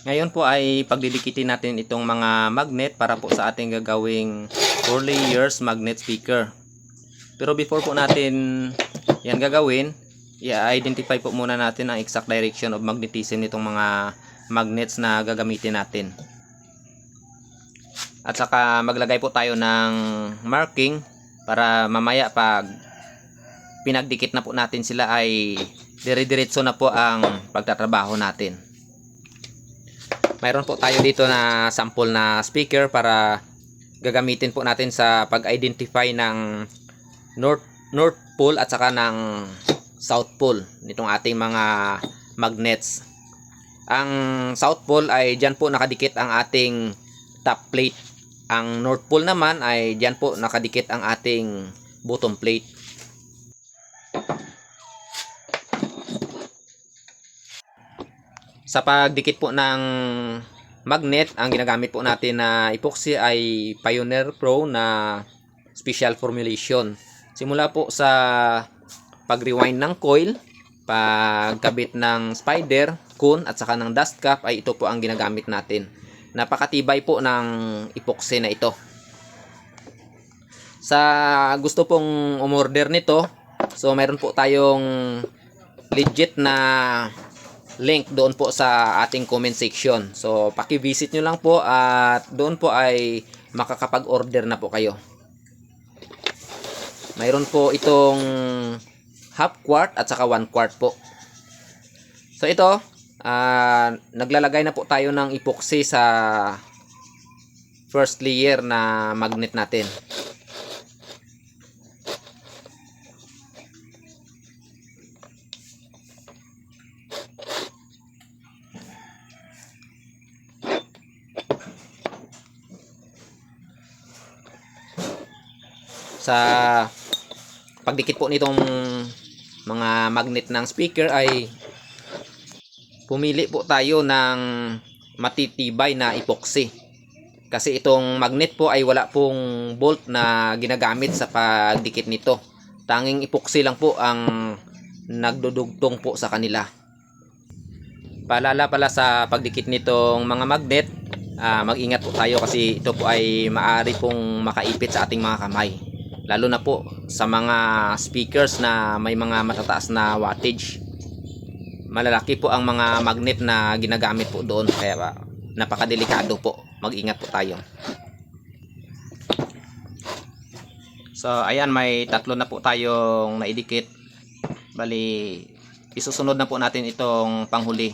Ngayon po ay pagdidikitin natin itong mga magnet para po sa ating gagawing 4 layers magnet speaker. Pero before po natin yan gagawin, i-identify po muna natin ang exact direction of magnetism nitong mga magnets na gagamitin natin. At saka maglagay po tayo ng marking para mamaya pag pinagdikit na po natin sila ay dire-diretso na po ang pagtatrabaho natin. Mayroon po tayo dito na sample na speaker para gagamitin po natin sa pag-identify ng North Pole at saka ng South Pole nitong ating mga magnets. Ang South Pole ay dyan po nakadikit ang ating top plate. Ang North Pole naman ay dyan po nakadikit ang ating bottom plate. Sa pagdikit po ng magnet, ang ginagamit po natin na epoxy ay Pioneer Pro na special formulation. Simula po sa pag-rewind ng coil, pagkabit ng spider, cone at saka ng dust cap ay ito po ang ginagamit natin. Napakatibay po ng epoxy na ito. Sa gusto pong umorder nito, so meron po tayong legit na link doon po sa ating comment section. So paki-visit nyo lang po at doon po ay makakapag-order na po kayo. Mayroon po itong half quart at saka 1 quart po. So ito, naglalagay na po tayo ng epoxy sa first layer na magnet natin. Sa pagdikit po nitong mga magnet ng speaker ay pumili po tayo ng matitibay na epoxy. Kasi itong magnet po ay wala pong bolt na ginagamit sa pagdikit nito. Tanging epoxy lang po ang nagdudugtong po sa kanila. Paalala pala sa pagdikit nitong mga magnet, mag-ingat po tayo kasi ito po ay maaari pong makaipit sa ating mga kamay. Lalo na po sa mga speakers na may mga matataas na wattage. Malalaki po ang mga magnet na ginagamit po doon. Kaya napakadelikado po. Mag-ingat po tayo. So ayan, may tatlo na po tayong naidikit. Bali, isusunod na po natin itong panghuli.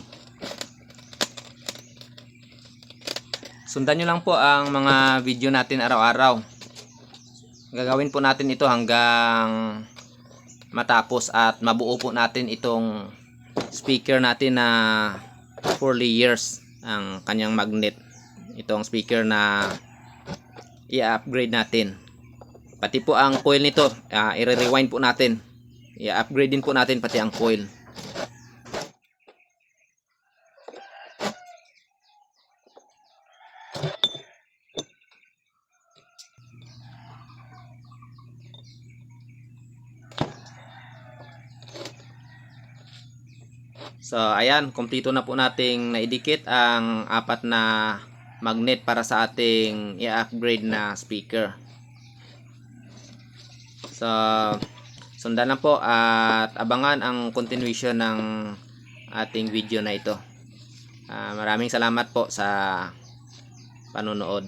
Sundan nyo lang po ang mga video natin araw-araw. Gagawin po natin ito hanggang matapos at mabuo po natin itong speaker natin na 4 layers ang kanyang magnet. Itong speaker na i-upgrade natin. Pati po ang coil nito, i-rewind po natin. I-upgrade din po natin pati ang coil. So ayan, kumpleto na po nating naidikit ang 4 na magnet para sa ating i-upgrade na speaker. So sundan na po at abangan ang continuation ng ating video na ito. Maraming salamat po sa panonood.